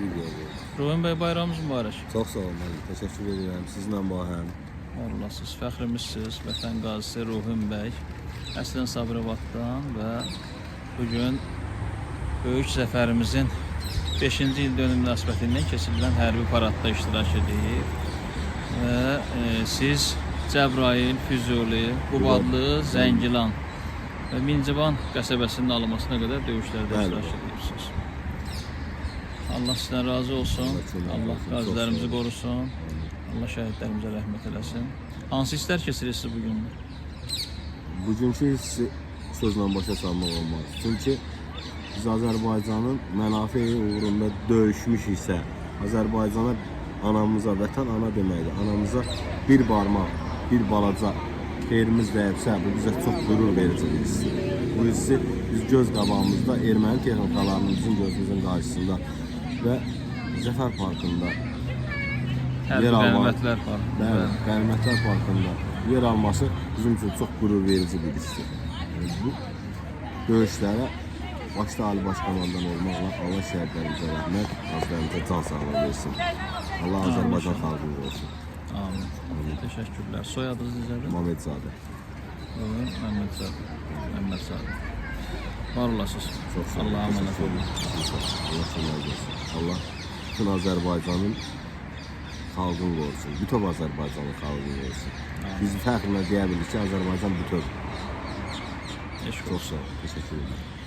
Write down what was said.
video bu. Ruhun Bey, bayramınız mübarək. Çox sağ olun, təşəkkür edirəm. Sizlə bahəm. Olasınız, fəxrimizsiz, vətən qazisi Ruhun Bey. Əslən Sabirabaddan və bugün böyük zəfərimizin 5-ci il dönüm münasibətindən keçirilən hərbi paradda iştirak edir. Və siz Cəbrayıl, Füzuli, Qubadlı, Zəngilan və Mincivan qəsəbəsinin alınmasına qədər döyüşlərdə iştirak edirsiniz. Allah sizdən razı olsun. Allah qazilərimizi qorusun. Allah şəhidlərimizə rəhmət eləsin. Hansı hisslər keçirirsiniz bugün? Bugünkü hissi sözlə başa salmaq olmaz. Çünki biz Azərbaycanın mənafi uğrunda döyüşmüş isə Azərbaycana, anamıza, vətən ana deməkdir. Anamıza bir barmaq, bir balaca xeyrimiz dəyibsə, bu bizə çox qürur verici bir hissidir. Bu hissi biz göz qabağımızda erməni texnikalarının bizim gözümüzün qarşısında və Zəfər Parkında Qənimətlər Parkında yer alması bizim üçün çox qürur verici bir hissdir. Bu döyüşlərə başda Ali Baş Komandan olmaqla Allah şəhidlərimizə rəhmət, qazilərimizə can sağlığı versin. Allah Azərbaycan xalqını qorusun. Amin. Teşekkürler. Soyadınız necədir? Məmmədzadə. Məmmədzadə. Var olasınız. Çox sağ olun. Allah'a emanet olun. Allah şükürlər olsun. Allah bütün Azərbaycanın xalqını qorusun. Bütün Azərbaycanın xalqını qorusun. Biz fəxrlə deyə bilirik ki, Azərbaycan bütün. Eşq Çox sağ olun. Təşəkkür ederim.